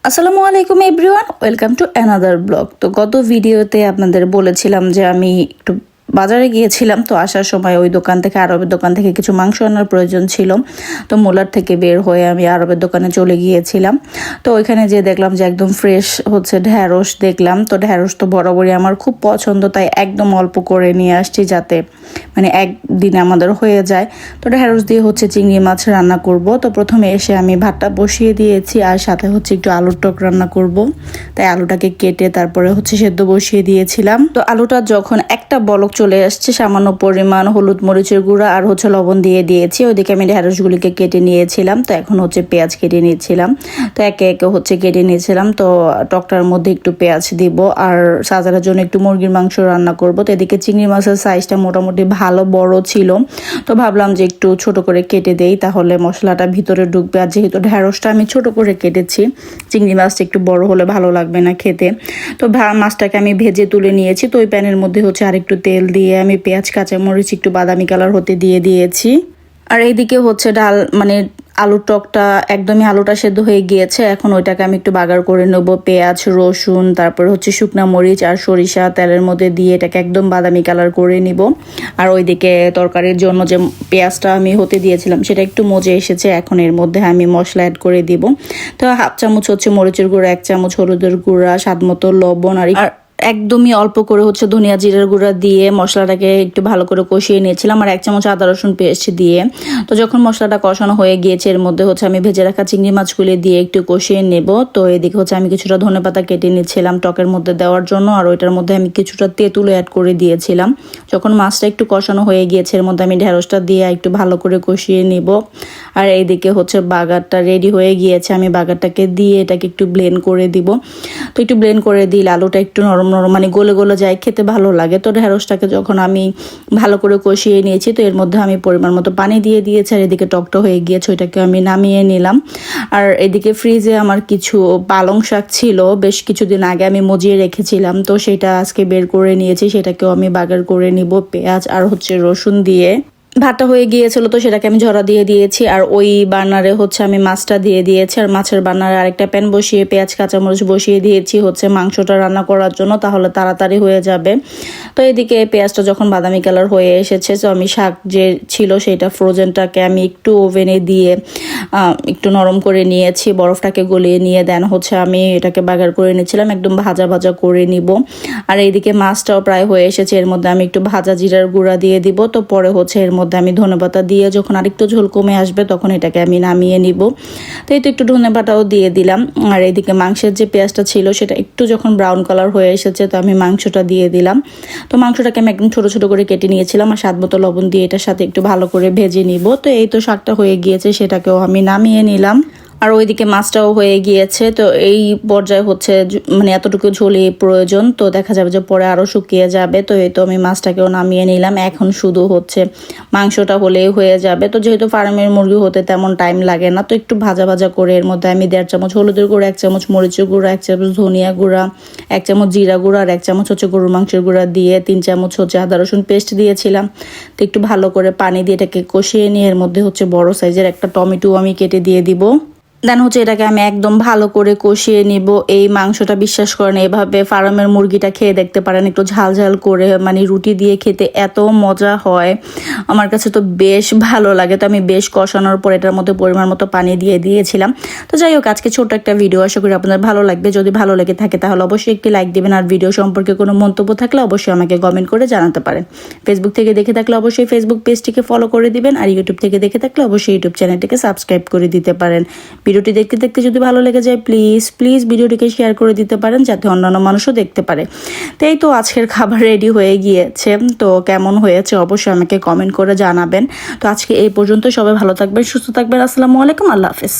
আসসালামু আলাইকুম everyone, welcome to another blog. তো গত ভিডিওতে আপনাদের বলেছিলাম যে আমি একটু বাজারে গিয়েছিলাম। তো আসার সময় ওই দোকান থেকে আরবের দোকান থেকে কিছু মাংস আনার প্রয়োজন ছিল। তো মোলার থেকে বের হয়ে আমি আরবের দোকানে চলে গিয়েছিলাম। তো ওইখানে যেয়ে দেখলাম যে একদম ফ্রেশ হচ্ছে ঢ্যাঁড়স দেখলাম। তো ঢ্যাঁড়স তো বরাবরই আমার খুব পছন্দ, তাই একদম অল্প করে নিয়ে আসছি যাতে মানে একদিনে আমাদের হয়ে যায়। তো ঢ্যাঁড়স দিয়ে হচ্ছে চিংড়ি মাছ রান্না করব। তো প্রথমে এসে আমি ভাতটা বসিয়ে দিয়েছি আর সাথে হচ্ছে একটু আলুর টক রান্না করব। তাই আলুটাকে কেটে তারপরে হচ্ছে সেদ্ধ বসিয়ে দিয়েছিলাম। তো আলুটা যখন একটা বলক চলে আসছে, সামান্য পরিমাণ হলুদ মরিচের গুঁড়া আর হচ্ছে লবণ দিয়ে দিয়েছি। ওইদিকে আমি ঢ্যাঁড়সগুলিকে কেটে নিয়েছিলাম। তো এখন হচ্ছে পেঁয়াজ কেটে নিয়েছিলাম। তো একে একে হচ্ছে কেটে নিয়েছিলাম। তো টকটার মধ্যে একটু পেঁয়াজ দিব আর সাজানোর জন্য একটু মুরগির মাংস রান্না করব। তো এদিকে চিংড়ি মাছের সাইজটা মোটামুটি ভালো বড় ছিল। তো ভাবলাম যে একটু ছোট করে কেটে দেই, তাহলে মশলাটা ভিতরে ঢুকবে। আর যেহেতু ঢ্যাঁড়সটা আমি ছোট করে কেটেছি, চিংড়ি মাছটা একটু বড় হলে ভালো লাগবে না খেতে। তো মাছটাকে আমি ভেজে তুলে নিয়েছি। তো ওই প্যানের মধ্যে হচ্ছে আরেকটু তেল দিয়ে আমি পেঁয়াজ কাঁচামরিচ একটু বাদামি কালার হতে দিয়ে দিয়েছি। আর এইদিকে হচ্ছে ডাল মানে আলুর টকটা একদমই আলুটা সেদ্ধ হয়ে গিয়েছে। এখন ওইটাকে আমি একটু বাগার করে নেব। পেঁয়াজ, রসুন, তারপর হচ্ছে শুকনা মরিচ আর সরিষা তেলের মধ্যে দিয়ে এটাকে একদম বাদামি কালার করে নিব। আর ওইদিকে তরকারির জন্য যে পেঁয়াজটা আমি হতে দিয়েছিলাম সেটা একটু মজে এসেছে। এখন এর মধ্যে আমি মশলা অ্যাড করে দিব। তো হাফ চামচ হচ্ছে মরিচের গুঁড়া, 1 চামচ হলুদের গুঁড়া, স্বাদ মতো লবণ আর একদমই অল্প করে হচ্ছে ধনিয়া জিরার গুঁড়া দিয়ে মশলাটাকে একটু ভালো করে কষিয়ে নিয়েছিলাম। আর 1 চামচ আদা রসুন পেস্ট দিয়ে তো যখন মশলাটা কষানো হয়ে গিয়েছে, এর মধ্যে হচ্ছে আমি ভেজে রাখা চিংড়ি মাছগুলি দিয়ে একটু কষিয়ে নেব। তো এদিকে হচ্ছে আমি কিছুটা ধনেপাতা কেটে নিচ্ছিলাম টকের মধ্যে দেওয়ার জন্য। আর ওইটার মধ্যে আমি কিছুটা তেঁতুল অ্যাড করে দিয়েছিলাম। যখন মাছটা একটু কষানো হয়ে গিয়েছে, এর মধ্যে আমি ঢ্যাঁড়সটা দিয়ে একটু ভালো করে কষিয়ে নিব। আর এইদিকে হচ্ছে বাগারটা রেডি হয়ে গিয়েছে। আমি বাগারটাকে দিয়ে এটাকে একটু ব্লেন্ড করে দিব। তো একটু ব্লেন্ড করে দিলে আলুটা একটু নরম নরম মানে গলে গলে যায়, খেতে ভালো লাগে। তো ঢ্যাঁড়সটাকে যখন আমি ভালো করে কষিয়ে নিয়েছি, তো এর মধ্যে আমি পরিমাণ মতো পানি দিয়ে দিয়েছি। আর এদিকে টকটা হয়ে গিয়েছে, ওইটাকে আমি নামিয়ে নিলাম। আর এদিকে ফ্রিজে আমার কিছু পালং শাক ছিল, বেশ কিছুদিন আগে আমি মজিয়ে রেখেছিলাম। তো সেটা আজকে বের করে নিয়েছি, সেটাকেও আমি বাগার করে নিব পেঁয়াজ আর হচ্ছে রসুন দিয়ে। ভাতটা হয়ে গিয়েছিল, তো সেটাকে আমি ঝরা দিয়ে দিয়েছি। আর ওই বার্নারে হচ্ছে আমি মাছটা দিয়ে দিয়েছি। আর মাছের বার্নারে আরেকটা প্যান বসিয়ে পেঁয়াজ কাঁচামরিচ বসিয়ে দিয়েছি হচ্ছে মাংসটা রান্না করার জন্য, তাহলে তাড়াতাড়ি হয়ে যাবে। তো এদিকে পেঁয়াজটা যখন বাদামি কালার হয়ে এসেছে, তো আমি শাক যে ছিল সেটা ফ্রোজেনটাকে আমি একটু ওভেনে দিয়ে একটু নরম করে নিয়েছি, বরফটাকে গলিয়ে নিয়ে দেন হচ্ছে আমি এটাকে বাগার করে নিয়েছিলাম, একদম ভাজা ভাজা করে নিব। আর এইদিকে মাছটাও প্রায় হয়ে এসেছে, এর মধ্যে আমি একটু ভাজা জিরার গুঁড়া দিয়ে দিব। তো পরে হচ্ছে এর মধ্যে আমি ধনেপাতা দিয়ে যখন আরেকটু ঝোল কমে আসবে তখন এটাকে আমি নামিয়ে নিব। তো এই তো একটু ধনেপাতাও দিয়ে দিলাম। আর এইদিকে মাংসের যে পেঁয়াজটা ছিল সেটা একটু যখন ব্রাউন কালার হয়ে এসেছে, তো আমি মাংসটা দিয়ে দিলাম। তো মাংসটাকে আমি একদম ছোট ছোট করে কেটে নিয়েছিলাম আর স্বাদ মতো লবণ দিয়ে এটার সাথে একটু ভালো করে ভেজে নিব। তো এই তো শাকটা হয়ে গিয়েছে, সেটাকেও আমি নামিয়ে নিলাম। আর ওইদিকে মাছটাও হয়ে গিয়েছে। তো এই পর্যায়ে হচ্ছে মানে এতটুকু ঝোলই প্রয়োজন, তো দেখা যাবে যে পরে আরও শুকিয়ে যাবে। তো এই তো আমি মাছটাকেও নামিয়ে নিলাম। এখন শুধু হচ্ছে মাংসটা হলেই হয়ে যাবে। তো যেহেতু ফার্মের মুরগি হতে তেমন টাইম লাগে না, তো একটু ভাজা ভাজা করে এর মধ্যে আমি 1.5 চামচ হলুদের গুঁড়া, 1 চামচ মরিচের গুঁড়া, 1 চামচ ধনিয়া গুঁড়া, 1 চামচ জিরা গুঁড়া আর 1 চামচ হচ্ছে গরুর মাংসের গুঁড়া দিয়ে 3 চামচ হচ্ছে আদা রসুন পেস্ট দিয়েছিলাম। তো একটু ভালো করে পানি দিয়ে এটাকে কষিয়ে নিয়ে এর মধ্যে হচ্ছে বড় সাইজের একটা টমেটো আমি কেটে দিয়ে দিব। দেন হচ্ছে এটাকে আমি একদম ভালো করে কষিয়ে নিব। এই মাংসটা বিশ্বাস করেন এভাবে ফার্মের মুরগিটা খেয়ে দেখতে পারেন, একটু ঝাল ঝাল করে মানে রুটি দিয়ে খেতে এত মজা হয়, আমার কাছে তো বেশ ভালো লাগে। তো আমি বেশ কষানোর পর এটার মধ্যে পরিমাণ মতো পানি দিয়ে দিয়েছিলাম। তো যাই হোক, আজকে ছোট একটা ভিডিও, আশা করি আপনাদের ভালো লাগবে। যদি ভালো লেগে থাকে তাহলে অবশ্যই একটি লাইক দিবেন। আর ভিডিও সম্পর্কে কোনো মন্তব্য থাকলে অবশ্যই আমাকে কমেন্ট করে জানাতে পারেন। ফেসবুক থেকে দেখে থাকলে অবশ্যই ফেসবুক পেজটিকে ফলো করে দিবেন। আর ইউটিউব থেকে দেখে থাকলে অবশ্যই ইউটিউব চ্যানেলটিকে সাবস্ক্রাইব করে দিতে পারেন। ভিডিওটি দেখতে দেখতে যদি ভালো লেগে যায় প্লিজ ভিডিওটিকে শেয়ার করে দিতে পারেন, যাতে অন্যান্য মানুষও দেখতে পারে। তো এই তো আজকের খাবার রেডি হয়ে গিয়েছে। তো কেমন হয়েছে অবশ্যই আমাকে কমেন্ট করে জানাবেন। তো আজকে এই পর্যন্ত, সবাই ভালো থাকবেন, সুস্থ থাকবেন। আসসালামু আলাইকুম, আল্লাহ হাফেজ।